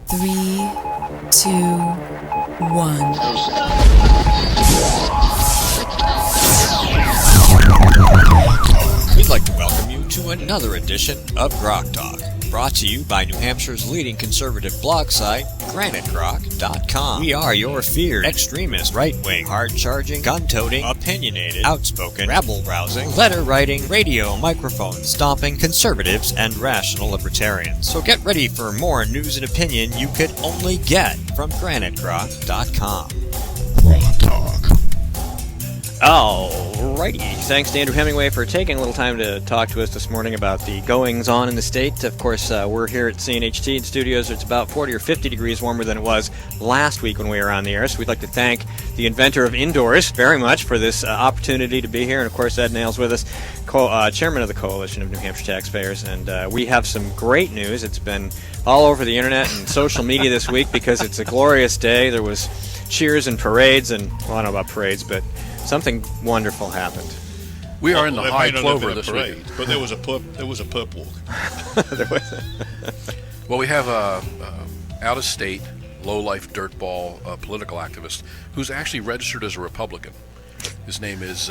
3, 2, 1. We'd like to welcome you to another edition of GrokTALK, brought to you by New Hampshire's leading conservative blog site, GrokTALK.com. We are your feared, extremist, right-wing, hard-charging, gun-toting, opinionated, outspoken, rabble-rousing, letter-writing, radio microphone stomping conservatives and rational libertarians. So get ready for more news and opinion you could only get from GrokTALK.com. GrokTALk. Alrighty, thanks to Andrew Hemingway for taking a little time to talk to us this morning about the goings-on in the state. Of course, we're here at CNHT in studios. It's about 40 or 50 degrees warmer than it was last week when we were on the air, so we'd like to thank the inventor of indoors very much for this opportunity to be here. And of course, Ed Nail's with us, chairman of the Coalition of New Hampshire Taxpayers, and we have some great news. It's been all over the internet and social media this week because it's a glorious day. There was cheers and parades, and, well, I don't know about parades, but something wonderful happened. We are in the high clover this week. But there was a pup walk. Well, we have a out-of-state, low-life dirtball political activist who's actually registered as a Republican. His name is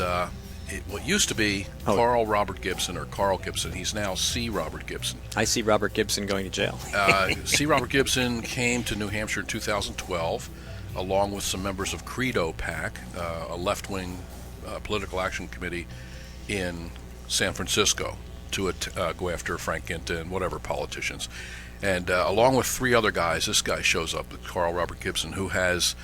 what used to be Carl Robert Gibson, or Carl Gibson. He's now C. Robert Gibson. I see Robert Gibson going to jail. C. Robert Gibson came to New Hampshire in 2012, along with some members of Credo PAC, a left-wing political action committee in San Francisco, to go after Frank Ginta and whatever politicians. And along with three other guys, this guy shows up, Carl Robert Gibson, who is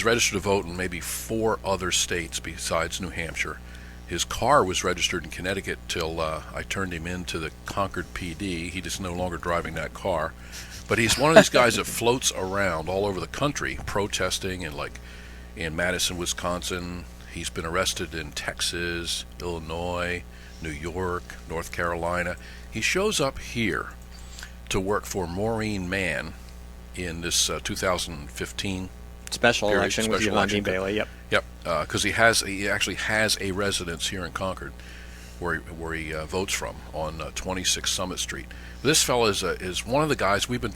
registered to vote in maybe 4 other states besides New Hampshire. His car was registered in Connecticut till I turned him into the Concord PD. He just no longer driving that car. But he's one of these guys that floats around all over the country protesting, and like in Madison, Wisconsin. He's been arrested in Texas, Illinois, New York, North Carolina. He shows up here to work for Maureen Mann in this 2015 special election with Yvonne Bailey. Yep. Because he actually has a residence here in Concord, where he votes from on 26 Summit Street. This fellow is one of the guys we've been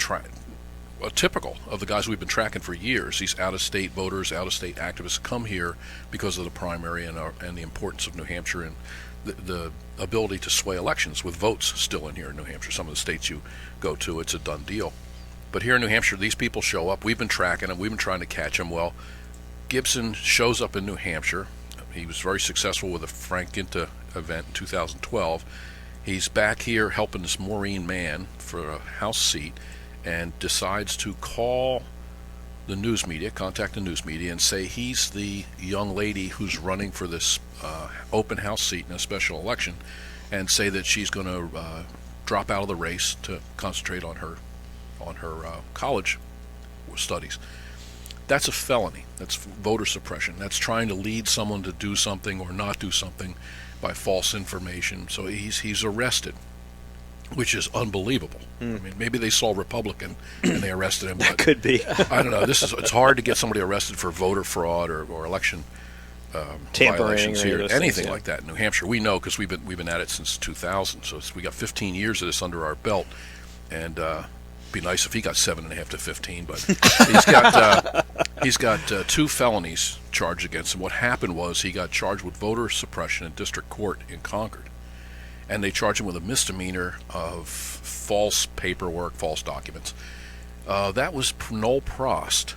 typical of the guys we've been tracking for years. These out-of-state voters, out-of-state activists come here because of the primary and the importance of New Hampshire and the ability to sway elections with votes still in here in New Hampshire. Some of the states you go to, it's a done deal. But here in New Hampshire, these people show up. We've been tracking them. We've been trying to catch them. Well, Gibson shows up in New Hampshire. He was very successful with the Frank Ginta event in 2012. He's back here helping this Maureen Mann for a House seat, and decides to contact the news media and say he's the young lady who's running for this open House seat in a special election, and say that she's going to drop out of the race to concentrate on her college studies. That's a felony. That's voter suppression. That's trying to lead someone to do something or not do something by false information. So he's arrested, which is unbelievable. I mean, maybe they saw Republican and they arrested him. That could be. I don't know. It's hard to get somebody arrested for voter fraud or election violations here. Anything like that in New Hampshire, we know because we've been at it since 2000. So we got 15 years of this under our belt, and it'd be nice if he got 7.5 to 15. But he's got 2 felonies charged against him. What happened was he got charged with voter suppression in district court in Concord, and they charged him with a misdemeanor of false paperwork, false documents. That was null prost.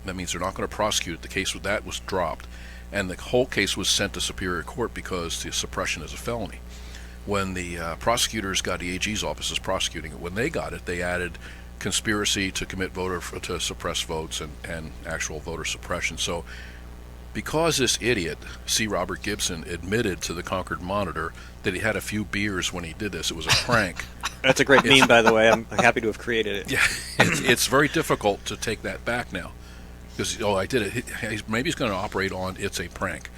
That means they're not going to prosecute it. The case with that was dropped, and the whole case was sent to Superior Court because the suppression is a felony. When the prosecutors got the AG's offices prosecuting it, when they got it, they added conspiracy to commit to suppress votes and actual voter suppression. So because this idiot, C. Robert Gibson, admitted to the Concord Monitor that he had a few beers when he did this, it was a prank. That's a great meme, by the way. I'm happy to have created it. Yeah, it's very difficult to take that back now. Because, I did it. Maybe he's going to operate on it's a prank.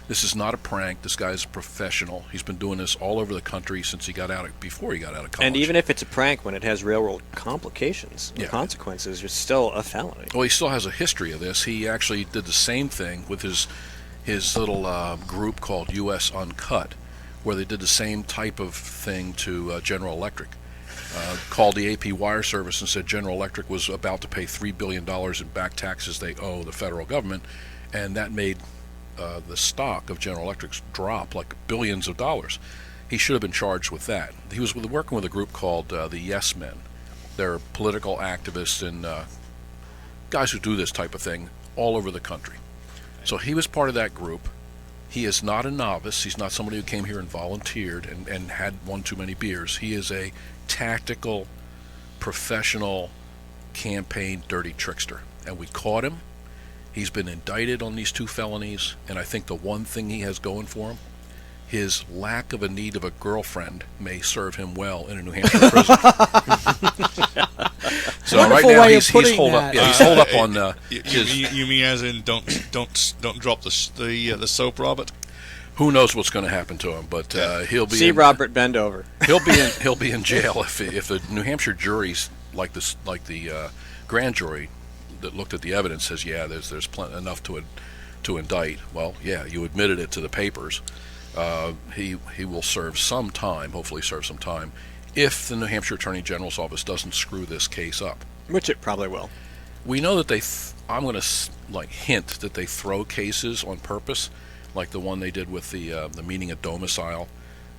This is not a prank. This guy's a professional. He's been doing this all over the country since before he got out of college. And even if it's a prank, when it has real-world complications, consequences, it's still a felony. Well, he still has a history of this. He actually did the same thing with his little group called U.S. Uncut, where they did the same type of thing to General Electric. called the AP wire service and said General Electric was about to pay $3 billion in back taxes they owe the federal government, and that made the stock of General Electric drop like billions of dollars. He should have been charged with that. He was working with a group called the Yes Men. They're political activists and guys who do this type of thing all over the country. So he was part of that group. He is not a novice. He's not somebody who came here and volunteered and had one too many beers. He is a tactical, professional campaign dirty trickster. And we caught him. He's been indicted on these 2 felonies, and I think the one thing he has going for him, his lack of a need of a girlfriend may serve him well in a New Hampshire prison. So right now he's holed up. Yeah, he's holed up on You mean as in don't drop the soap, Robert? Who knows what's going to happen to him? But he'll be. See Robert bend over. He'll be in jail if the New Hampshire juries like the grand jury that looked at the evidence says there's enough to indict. Well, yeah, you admitted it to the papers. He will serve some time, hopefully serve some time, if the New Hampshire Attorney General's office doesn't screw this case up. Which it probably will. We know that I'm going to hint that they throw cases on purpose, like the one they did with the meeting at domicile.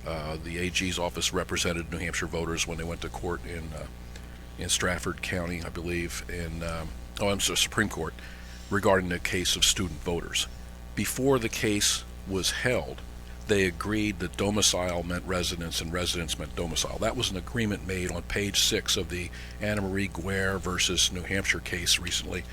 The AG's office represented New Hampshire voters when they went to court in Stratford County, I believe, I'm sorry, Supreme Court, regarding the case of student voters. Before the case was held, they agreed that domicile meant residence and residence meant domicile. That was an agreement made on page 6 of the Anna Marie Guerre versus New Hampshire case recently.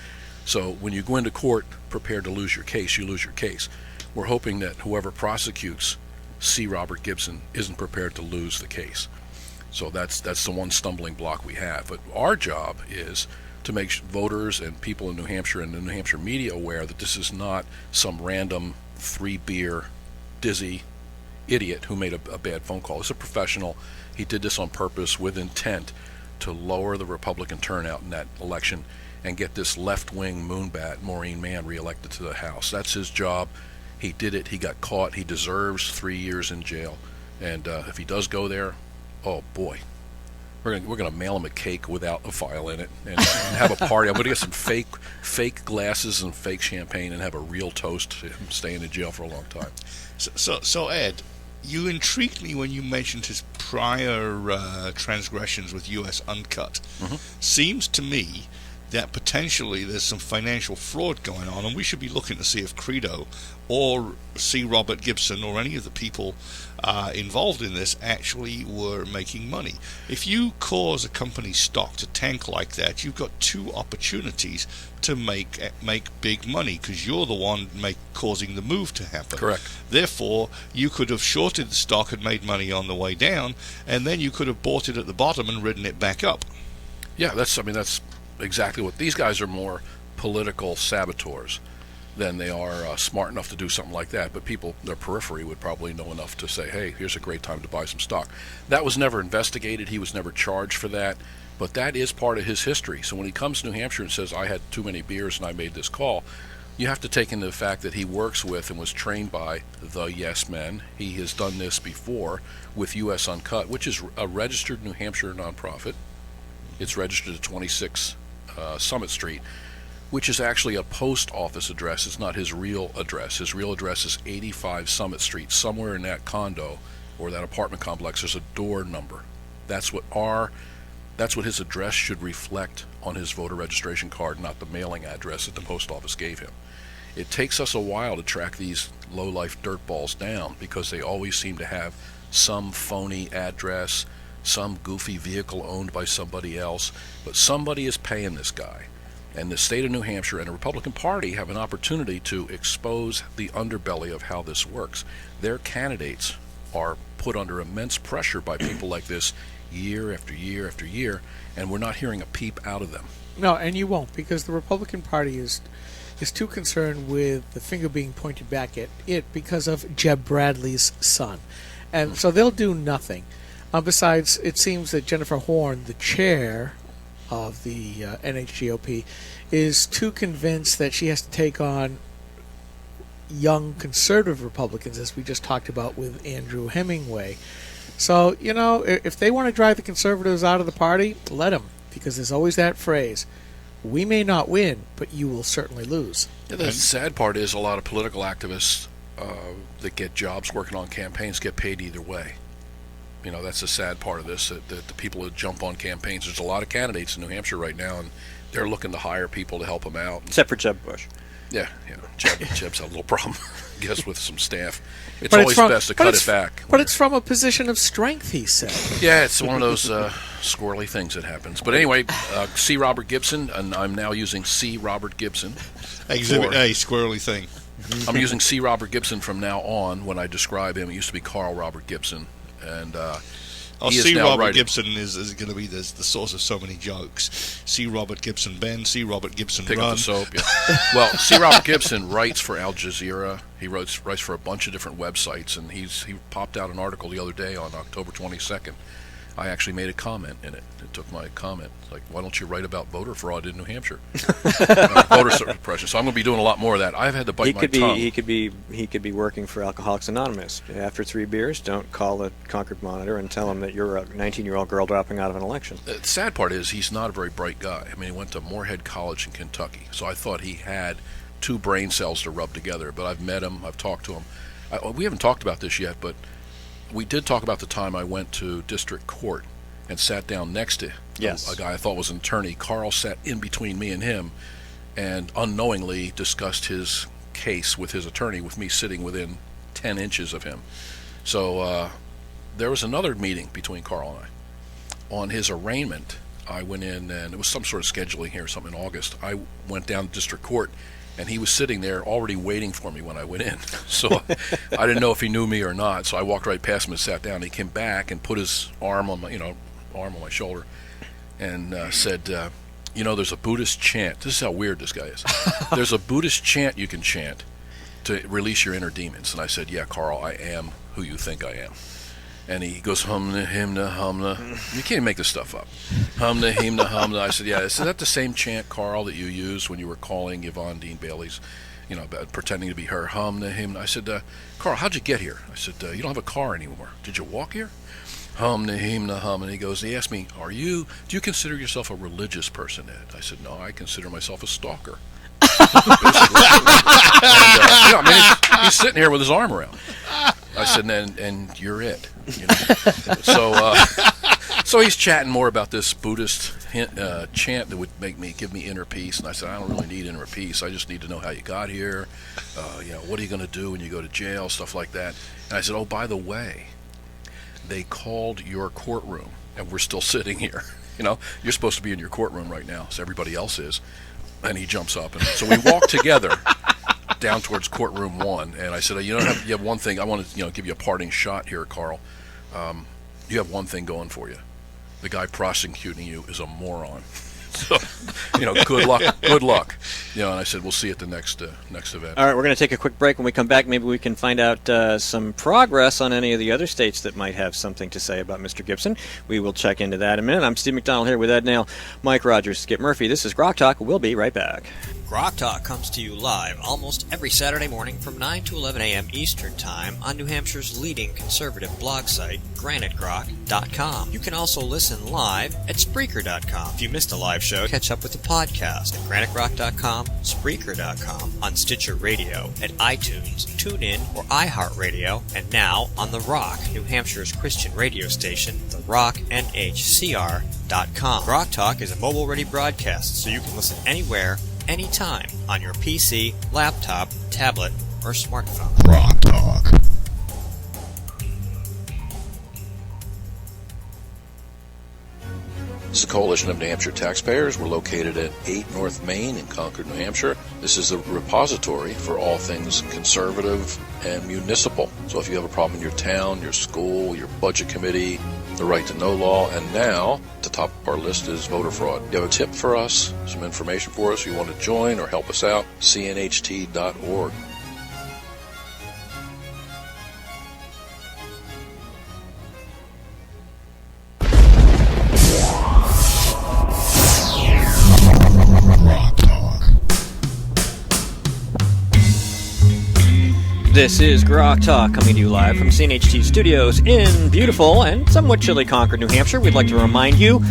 So when you go into court prepared to lose your case, you lose your case. We're hoping that whoever prosecutes C. Robert Gibson isn't prepared to lose the case. So that's the one stumbling block we have. But our job is to make voters and people in New Hampshire and the New Hampshire media aware that this is not some random 3-beer dizzy idiot who made a bad phone call. He's a professional. He did this on purpose with intent to lower the Republican turnout in that election and get this left-wing moonbat Maureen Mann reelected to the House. That's his job. He did it. He got caught. He deserves 3 years in jail. And if he does go there, oh boy, we're gonna mail him a cake without a file in it and have a party. I'm gonna get some fake glasses and fake champagne and have a real toast to him staying in jail for a long time. So Ed, you intrigued me when you mentioned his prior transgressions with U.S. Uncut. Mm-hmm. Seems to me that potentially there's some financial fraud going on, and we should be looking to see if Credo or C. Robert Gibson or any of the people involved in this actually were making money. If you cause a company's stock to tank like that, you've got 2 opportunities to make big money because you're the one causing the move to happen. Correct. Therefore, you could have shorted the stock and made money on the way down, and then you could have bought it at the bottom and ridden it back up. Yeah, that's exactly what these guys are. More political saboteurs than they are smart enough to do something like that. But people, their periphery, would probably know enough to say, hey, here's a great time to buy some stock. That was never investigated. He was never charged for that. But that is part of his history. So when he comes to New Hampshire and says, I had too many beers and I made this call, you have to take into the fact that he works with and was trained by the Yes Men. He has done this before with U.S. Uncut, which is a registered New Hampshire nonprofit. It's registered at 26 Summit Street, which is actually a post office address. It's not his real address. His real address is 85 Summit Street. Somewhere in that condo or that apartment complex, there's a door number. That's what his address should reflect on his voter registration card, not the mailing address that the post office gave him. It takes us a while to track these low-life dirtballs down because they always seem to have some phony address, some goofy vehicle owned by somebody else, but somebody is paying this guy. And the state of New Hampshire and the Republican Party have an opportunity to expose the underbelly of how this works. Their candidates are put under immense pressure by people like this year after year after year, and we're not hearing a peep out of them. No, and you won't, because the Republican Party is too concerned with the finger being pointed back at it because of Jeb Bradley's son. And so they'll do nothing. Besides, it seems that Jennifer Horn, the chair of the NHGOP, is too convinced that she has to take on young conservative Republicans, as we just talked about with Andrew Hemingway, So, if they want to drive the conservatives out of the party, let them, because there's always that phrase, we may not win, but you will certainly lose. Yeah, the sad part is a lot of political activists that get jobs working on campaigns get paid either way. That's the sad part of this, that the people that jump on campaigns, there's a lot of candidates in New Hampshire right now, and they're looking to hire people to help them out. Except for Jeb Bush. Yeah. Jeb's had a little problem, I guess, with some staff. It's always best to cut it back. But it's from a position of strength, he said. Yeah, it's one of those squirrely things that happens. But anyway, C. Robert Gibson, and I'm now using C. Robert Gibson. Exhibit A, squirrely thing. I'm using C. Robert Gibson from now on when I describe him. It used to be Carl Robert Gibson, and C. Robert Gibson is going to be the source of so many jokes. C. Robert Gibson Ben, C. Robert Gibson Pick Run. up the soap. Yeah. Well, C. Robert Gibson writes for Al Jazeera. He writes for a bunch of different websites, and he popped out an article the other day on October 22nd. I actually made a comment in it. It took my comment. Like, why don't you write about voter fraud in New Hampshire? Voter suppression. So I'm going to be doing a lot more of that. I've had to bite my tongue. He could be working for Alcoholics Anonymous. After 3 beers, don't call the Concord Monitor and tell him that you're a 19-year-old girl dropping out of an election. The sad part is he's not a very bright guy. I mean, he went to Moorhead College in Kentucky, so I thought he had 2 brain cells to rub together. But I've met him. I've talked to him. We haven't talked about this yet, but we did talk about the time I went to district court and sat down next to a guy I thought was an attorney. Carl sat in between me and him and unknowingly discussed his case with his attorney, with me sitting within 10 inches of him. So there was another meeting between Carl and I. On his arraignment, I went in, and it was some sort of scheduling here or something in August. I went down to district court, and he was sitting there already waiting for me when I went in. So I didn't know if he knew me or not. So I walked right past him and sat down. He came back and put his arm on my shoulder and said, there's a Buddhist chant. This is how weird this guy is. There's a Buddhist chant you can chant to release your inner demons. And I said, yeah, Carl, I am who you think I am. And he goes, humna, himna, humna. You can't make this stuff up. Humna, himna, humna. I said, yeah, is that the same chant, Carl, that you used when you were calling Yvonne Dean Bailey's, pretending to be her? Humna, himna. I said, Carl, how'd you get here? I said, you don't have a car anymore. Did you walk here? Humna, himna, hum. And he asked me, do you consider yourself a religious person, Ed? I said, no, I consider myself a stalker. He's sitting here with his arm around. I said, and you're it. So he's chatting more about this Buddhist chant that would give me inner peace. And I said, I don't really need inner peace. I just need to know how you got here. What are you going to do when you go to jail? Stuff like that. And I said, oh, by the way, they called your courtroom, and we're still sitting here. You're supposed to be in your courtroom right now, so everybody else is. And he jumps up, and so we walk together down towards courtroom 1. And I said, you have one thing. I want to give you a parting shot here, Carl. You have one thing going for you. The guy prosecuting you is a moron. So, good luck. And I said, we'll see you at the next event. All right, we're going to take a quick break. When we come back, maybe we can find out some progress on any of the other states that might have something to say about Mr. Gibson. We will check into that in a minute. I'm Steve McDonald here with Ed Nail, Mike Rogers, Skip Murphy. This is GrokTALK. We'll be right back. GrokTALK comes to you live almost every Saturday morning from 9 to 11 a.m. Eastern Time on New Hampshire's leading conservative blog site, GraniteGrok.com. You can also listen live at Spreaker.com. If you missed a live show, catch up with the podcast at GraniteGrok.com, Spreaker.com, on Stitcher Radio, at iTunes, TuneIn, or iHeartRadio, and now on The Rock, New Hampshire's Christian radio station, TheRockNHCR.com. GrokTALK is a mobile-ready broadcast, so you can listen anywhere, anytime on your PC, laptop, tablet, or smartphone. GrokTALK. This is the Coalition of New Hampshire Taxpayers. We're located at 8 North Main in Concord, New Hampshire. This is a repository for all things conservative and municipal. So if you have a problem in your town, your school, your budget committee, the right to know law, and now, at the top of our list is voter fraud. You have a tip for us, some information for us, you want to join or help us out, cnht.org. This is GrokTALK coming to you live from CNHT Studios in beautiful and somewhat chilly Concord, New Hampshire. We'd like to remind you,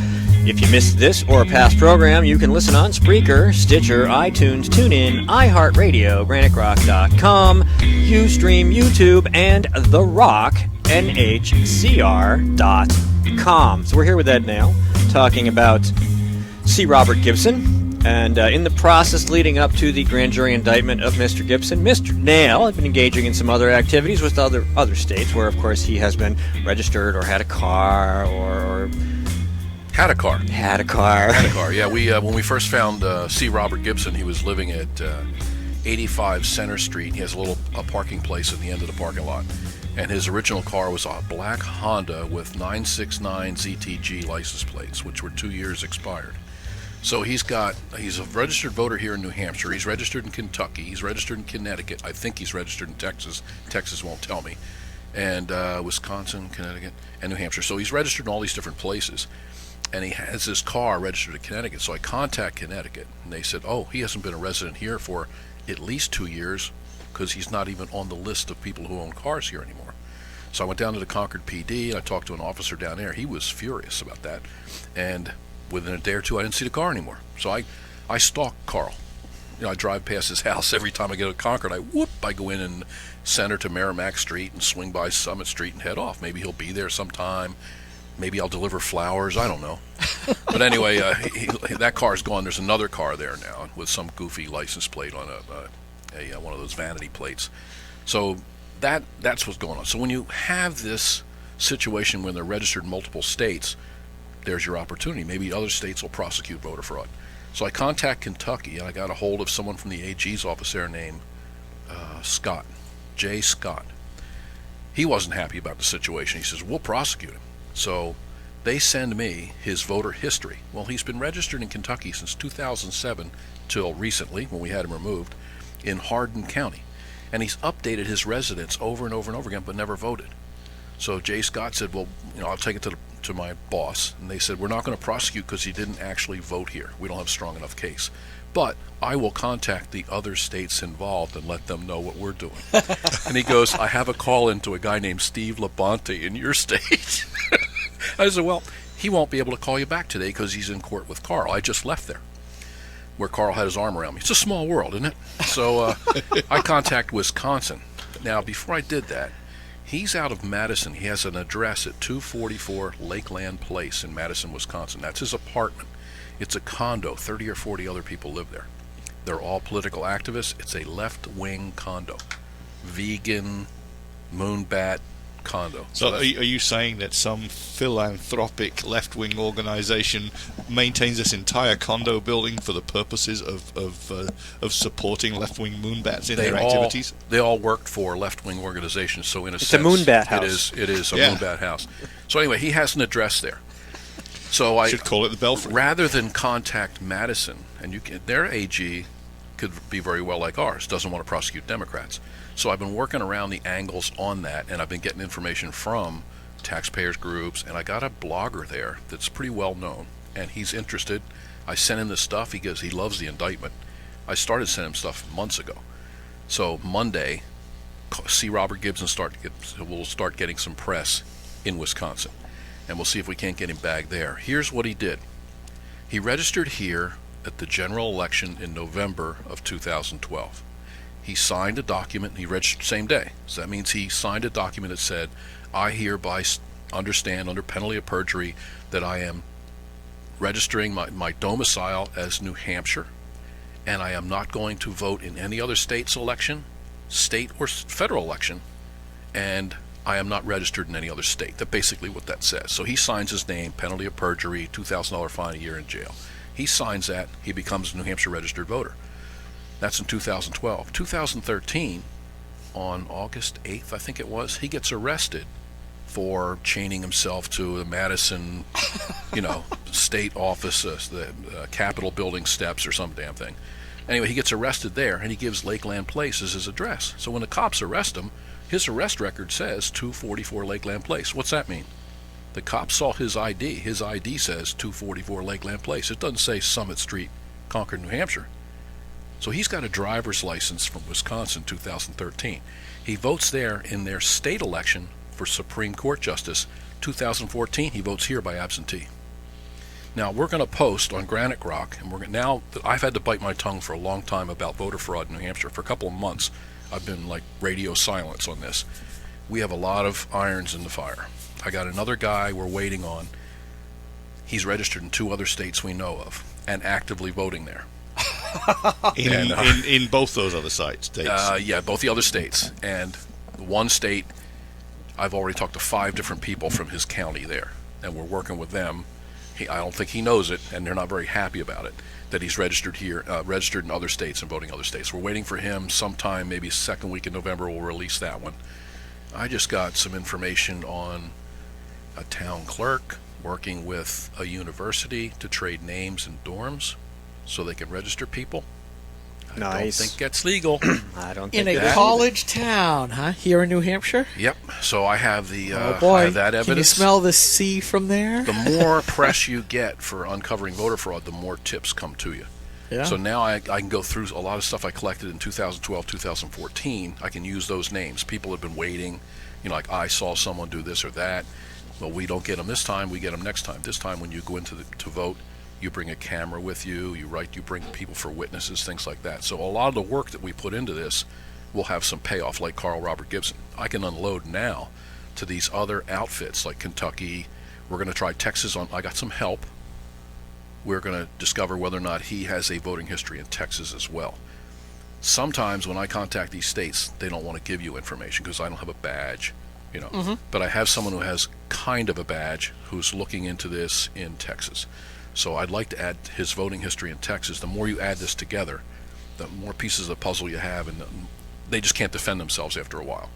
if you missed this or a past program, you can listen on Spreaker, Stitcher, iTunes, TuneIn, iHeartRadio, GraniteGrok.com, Ustream, YouTube, and The Rock, NHCR.com. So we're here with Ed Nail, talking about C. Robert Gibson. And in the process leading up to the grand jury indictment of Mr. Gibson, Mr. Nail had been engaging in some other activities with other states where, of course, he has been registered or had a car or Had a car. Had a car. Yeah, we when we first found C. Robert Gibson, he was living at 85 Center Street. He has a parking place at the end of the parking lot. And his original car was a black Honda with 969 ZTG license plates, which were 2 years expired. So he's a registered voter here in New Hampshire. He's registered in Kentucky. He's registered in Connecticut. I think he's registered in Texas. Texas won't tell me. And Wisconsin, Connecticut, and New Hampshire. So he's registered in all these different places. And he has his car registered in Connecticut. So I contact Connecticut, and they said, oh, he hasn't been a resident here for at least 2 years because he's not even on the list of people who own cars here anymore. So I went down to the Concord PD, and I talked to an officer down there. He was furious about that. And within a day or two, I didn't see the car anymore. So I stalk Carl. I drive past his house every time I get to Concord. I go in and center to Merrimack Street and swing by Summit Street and head off. Maybe he'll be there sometime. Maybe I'll deliver flowers. I don't know. But anyway, that car's gone. There's another car there now with some goofy license plate on one of those vanity plates. So that's what's going on. So when you have this situation when they're registered in multiple states, there's your opportunity. Maybe other states will prosecute voter fraud. So I contact Kentucky, and I got a hold of someone from the AG's office there named Scott, J. Scott. He wasn't happy about the situation. He says, we'll prosecute him. So they send me his voter history. Well, he's been registered in Kentucky since 2007 till recently, when we had him removed, in Hardin County. And he's updated his residence over and over and over again, but never voted. So J. Scott said, well, I'll take it to my boss. And they said, we're not going to prosecute because he didn't actually vote here. We don't have a strong enough case. But I will contact the other states involved and let them know what we're doing. And he goes, I have a call into a guy named Steve Labonte in your state. I said, well, he won't be able to call you back today because he's in court with Carl. I just left there where Carl had his arm around me. It's a small world, isn't it? So I contact Wisconsin. Now, before I did that, he's out of Madison. He has an address at 244 Lakeland Place in Madison, Wisconsin. That's his apartment. It's a condo. 30 or 40 other people live there. They're all political activists. It's a left-wing condo. Vegan, moonbat condo. So are you saying that some philanthropic left-wing organization maintains this entire condo building for the purposes of supporting left-wing moonbats in their activities? They all worked for left-wing organizations, so in a sense... It's a moonbat house. It is a moonbat house. So anyway, he has an address there. So I should call it the Belfry. Rather than contact Madison, and their AG could be very well like ours, doesn't want to prosecute Democrats. So I've been working around the angles on that, and I've been getting information from taxpayers groups, and I got a blogger there that's pretty well known, and he's interested. I sent him this stuff. He goes, he loves the indictment. I started sending him stuff months ago. So Monday, C. Robert Gibson will start getting some press in Wisconsin, and we'll see if we can't get him bagged there. Here's what he did. He registered here at the general election in November of 2012. He signed a document, and he registered the same day. So that means he signed a document that said, I hereby understand under penalty of perjury that I am registering my domicile as New Hampshire, and I am not going to vote in any other state's election, state or federal election, and I am not registered in any other state. That's basically what that says. So he signs his name, penalty of perjury, $2,000 fine, a year in jail. He signs that, he becomes a New Hampshire registered voter. That's in 2012. 2013, on August 8th, I think it was, he gets arrested for chaining himself to the Madison, state office, the Capitol building steps or some damn thing. Anyway, he gets arrested there, and he gives Lakeland Place as his address. So when the cops arrest him, his arrest record says 244 Lakeland Place. What's that mean? The cops saw his ID. His ID says 244 Lakeland Place. It doesn't say Summit Street, Concord, New Hampshire. So he's got a driver's license from Wisconsin 2013. He votes there in their state election for Supreme Court Justice 2014. He votes here by absentee. Now we're going to post on Granite Grok, and now I've had to bite my tongue for a long time about voter fraud in New Hampshire. For a couple of months, I've been like radio silence on this. We have a lot of irons in the fire. I got another guy we're waiting on. He's registered in 2 other states we know of and actively voting there. in both those other states. Yeah, both the other states. And one state, I've already talked to 5 different people from his county there, and we're working with them. I don't think he knows it, and they're not very happy about it, that he's registered here, registered in other states and voting other states. We're waiting for him sometime, maybe second week in November, we'll release that one. I just got some information on a town clerk working with a university to trade names in dorms so they can register people. I don't think that's legal. I don't think in a college town, huh? Here in New Hampshire? Yep. So I have the oh boy. I have that evidence. Can you smell the sea from there? The more press you get for uncovering voter fraud, the more tips come to you. Yeah. So now I can go through a lot of stuff I collected in 2012, 2014. I can use those names. People have been waiting. Like I saw someone do this or that. Well, we don't get them this time. We get them next time. This time when you go into to vote, you bring a camera with you. You bring people for witnesses, things like that. So a lot of the work that we put into this will have some payoff, like Carl Robert Gibson. I can unload now to these other outfits like Kentucky. We're going to try Texas on. I got some help. We're going to discover whether or not he has a voting history in Texas as well. Sometimes when I contact these states, they don't want to give you information because I don't have a badge, But I have someone who has kind of a badge who's looking into this in Texas. So I'd like to add his voting history in Texas. The more you add this together, the more pieces of the puzzle you have, and they just can't defend themselves after a while.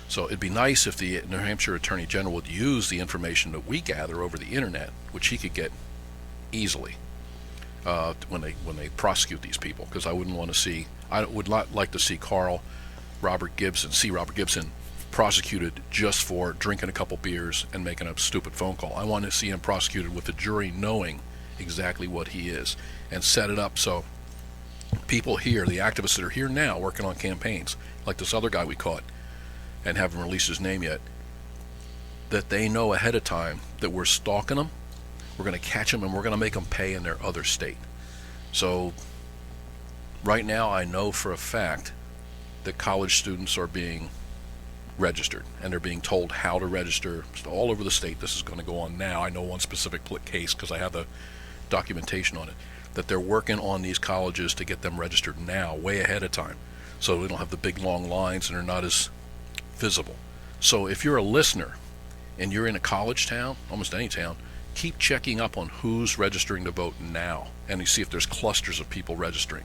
So it'd be nice if the New Hampshire Attorney General would use the information that we gather over the internet, which he could get easily when they prosecute these people. Because I would not like to see Robert Gibson prosecuted just for drinking a couple beers and making a stupid phone call. I want to see him prosecuted with the jury knowing exactly what he is, and set it up so people here, the activists that are here now working on campaigns, like this other guy we caught and haven't released his name yet, that they know ahead of time that we're stalking them, we're going to catch them, and we're going to make them pay in their other state. So right now I know for a fact that college students are being registered, and they're being told how to register all over the state. This is going to go on now. I know one specific case because I have the documentation on it, that they're working on these colleges to get them registered now, way ahead of time, so we don't have the big long lines and they're not as visible. So if you're a listener and you're in a college town, almost any town, keep checking up on who's registering to vote now, and you see if there's clusters of people registering,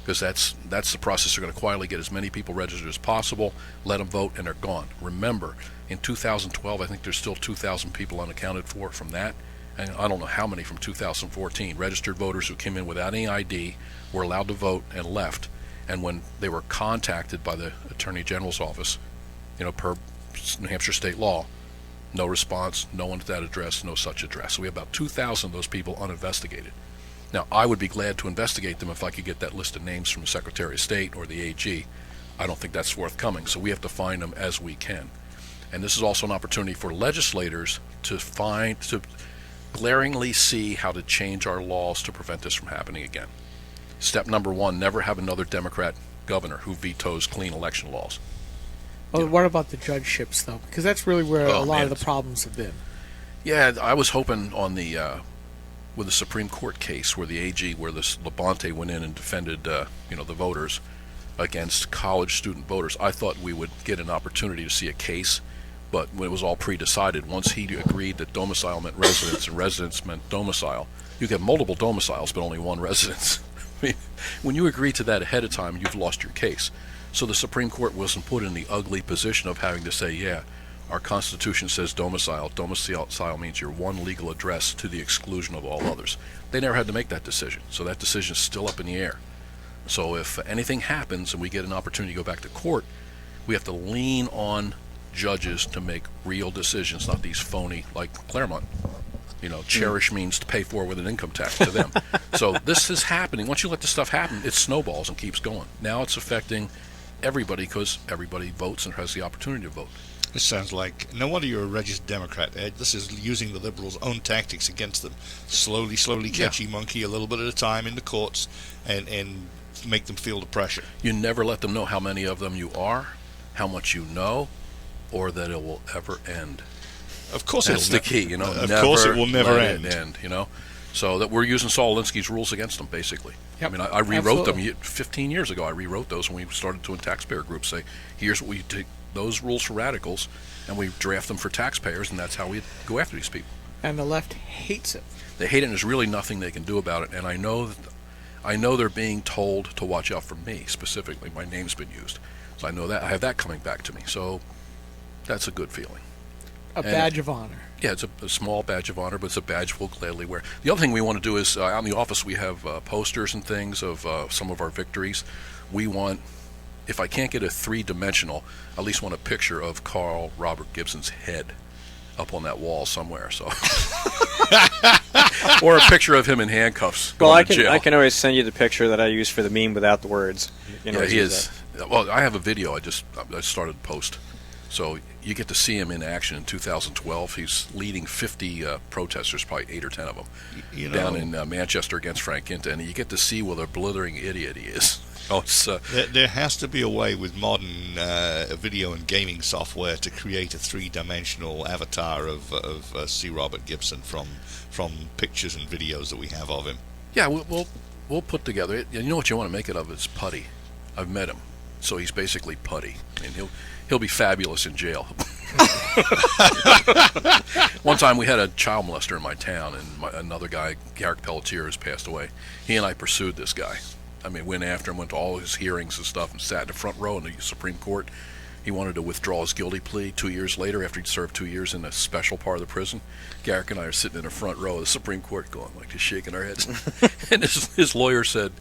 because that's the process. They're going to quietly get as many people registered as possible, let them vote, and they're gone. Remember, in 2012, I think there's still 2,000 people unaccounted for from that, and I don't know how many from 2014. Registered voters who came in without any ID were allowed to vote and left, and when they were contacted by the Attorney General's office, per New Hampshire state law, no response, no one at that address, no such address. So we have about 2,000 of those people uninvestigated. Now, I would be glad to investigate them if I could get that list of names from the Secretary of State or the AG. I don't think that's forthcoming, so we have to find them as we can. And this is also an opportunity for legislators to glaringly see how to change our laws to prevent this from happening again. Step number 1, never have another Democrat governor who vetoes clean election laws. Well, what about the judgeships, though? Because that's really where a lot of the problems have been. Yeah, I was hoping on with the Supreme Court case where the AG, where this Labonte went in and defended, the voters against college student voters. I thought we would get an opportunity to see a case, but when it was all pre-decided, once he agreed that domicile meant residence and residence meant domicile, you get multiple domiciles but only one residence. I mean, when you agree to that ahead of time, you've lost your case. So the Supreme Court wasn't put in the ugly position of having to say, yeah, our Constitution says domicile. Domicile means your one legal address to the exclusion of all others. They never had to make that decision, so that decision is still up in the air. So if anything happens and we get an opportunity to go back to court, we have to lean on judges to make real decisions, not these phony, like Claremont. Cherish means to pay for with an income tax to them. So this is happening. Once you let this stuff happen, it snowballs and keeps going. Now it's affecting everybody because everybody votes and has the opportunity to vote. This sounds like, no wonder you're a registered Democrat, Ed. This is using the Liberals' own tactics against them. Slowly catchy monkey, a little bit at a time in the courts, and make them feel the pressure. You never let them know how many of them you are, how much you know, or that it will ever end. Of course, that's the key. Of course, it will never end. So that we're using Saul Alinsky's rules against them, basically. Yep. I mean, I rewrote Absolutely. them 15 years ago. I rewrote those when we started doing taxpayer groups. Say, here's what we take those rules for radicals, and we draft them for taxpayers, and that's how we go after these people. And the left hates it. They hate it, and there's really nothing they can do about it. And I know they're being told to watch out for me specifically. My name's been used, so I know that I have that coming back to me. So that's a good feeling. A badge of honor. Yeah, it's a small badge of honor, but it's a badge we'll gladly wear. The other thing we want to do is, out in the office, we have posters and things of some of our victories. We want, if I can't get a three-dimensional, I at least want a picture of Carl Robert Gibson's head up on that wall somewhere. So, or a picture of him in handcuffs. Well, going to jail. I can always send you the picture that I use for the meme without the words. Yeah, he is. Well, I have a video. I started to post. So you get to see him in action in 2012. He's leading 50 protesters, probably 8 or 10 of them, down in Manchester against Frank Ginta, and you get to see what a blithering idiot he is. There has to be a way with modern video and gaming software to create a three-dimensional avatar of C. Robert Gibson from pictures and videos that we have of him. Yeah, we'll put together it. You know what you want to make it of? It's putty. I've met him, so he's basically putty, and he'll be fabulous in jail. One time we had a child molester in my town, and another guy, Garrick Pelletier, has passed away. He and I pursued this guy. I mean, went after him, went to all his hearings and stuff, and sat in the front row in the Supreme Court. He wanted to withdraw his guilty plea 2 years later after he'd served 2 years in a special part of the prison. Garrick and I are sitting in the front row of the Supreme Court going, like, just shaking our heads. And his lawyer said,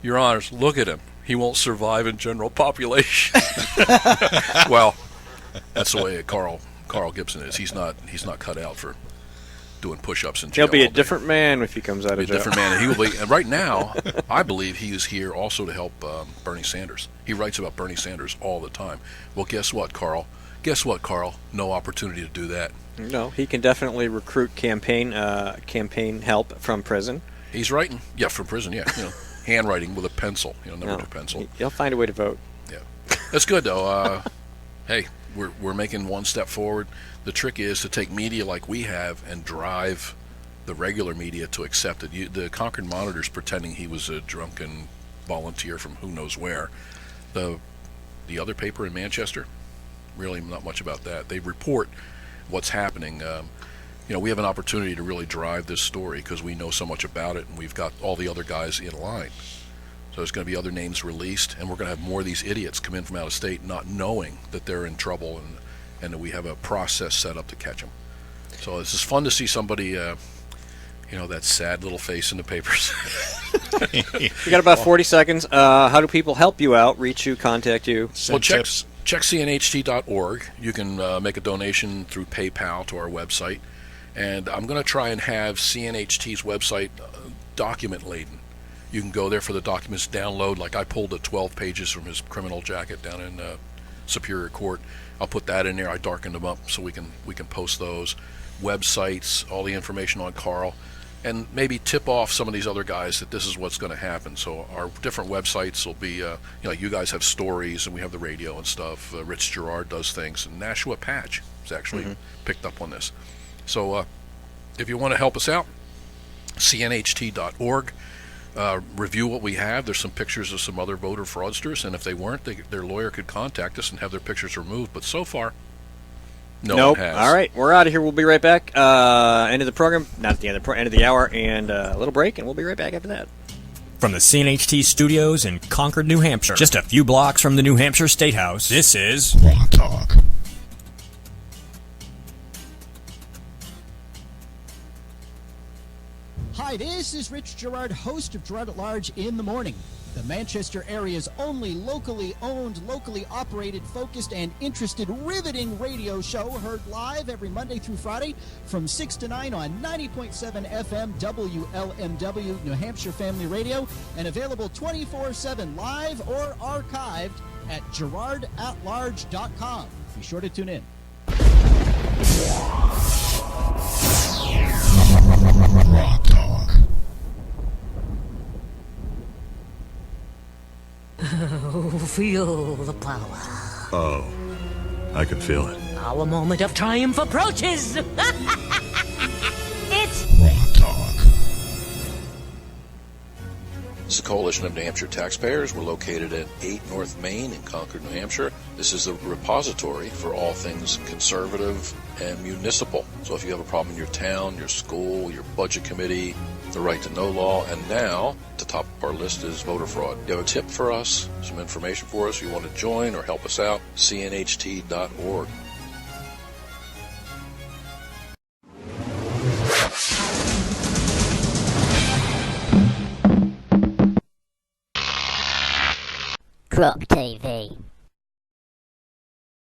"Your Honors, look at him. He won't survive in general population." Well, that's the way Carl Gibson is. He's not cut out for doing push-ups in jail. He'll be a different man if he comes out of jail. A different man. And he will be. And right now, I believe he is here also to help Bernie Sanders. He writes about Bernie Sanders all the time. Well, guess what, Carl? No opportunity to do that. No, he can definitely recruit campaign help from prison. He's writing. Yeah, from prison. Yeah, handwriting with a pencil. Never do pencil. He'll find a way to vote. Yeah, that's good though. Hey, we're making one step forward. The trick is to take media like we have and drive the regular media to accept it. The Concord Monitor's pretending he was a drunken volunteer from who knows where. The other paper in Manchester, really not much about that. They report what's happening. We have an opportunity to really drive this story because we know so much about it, and we've got all the other guys in line. So there's going to be other names released, and we're going to have more of these idiots come in from out of state not knowing that they're in trouble and that we have a process set up to catch them. So it's just fun to see somebody, that sad little face in the papers. You got about 40 seconds. How do people help you out, reach you, contact you? Well, check cnht.org. You can make a donation through PayPal to our website. And I'm going to try and have CNHT's website document-laden. You can go there for the documents, download. Like I pulled the 12 pages from his criminal jacket down in Superior Court. I'll put that in there. I darkened them up so we can post those. Websites, all the information on Carl. And maybe tip off some of these other guys that this is what's going to happen. So our different websites will be, you guys have stories, and we have the radio and stuff. Rich Gerard does things, and Nashua Patch has actually picked up on this. So if you want to help us out, cnht.org. Review what we have. There's some pictures of some other voter fraudsters, and if they weren't, their lawyer could contact us and have their pictures removed. But so far, no one has. All right, we're out of here. We'll be right back. End of the program, not at the end of the end of the hour, and a little break, and we'll be right back after that. From the CNHT studios in Concord, New Hampshire, just a few blocks from the New Hampshire State House, this is GrokTALK. Hi, Hi, this is Rich Gerard, host of Gerard at Large in the Morning, the Manchester area's only locally owned, locally operated, focused, and interested, riveting radio show, heard live every Monday through Friday from 6 to 9 on 90.7 FM WLMW, New Hampshire Family Radio, and available 24/7 live or archived at gerardatlarge.com. Be sure to tune in. Rock Talk. Feel the power. Oh, I can feel it. Our moment of triumph approaches. It's Rock Talk. This is a coalition of New Hampshire taxpayers. We're located at 8 North Main in Concord, New Hampshire. This is a repository for all things conservative and municipal. So if you have a problem in your town, your school, your budget committee, the right to know law, and now the top of our list is voter fraud. You have a tip for us, some information for us, you want to join or help us out, cnht.org. Grok TV.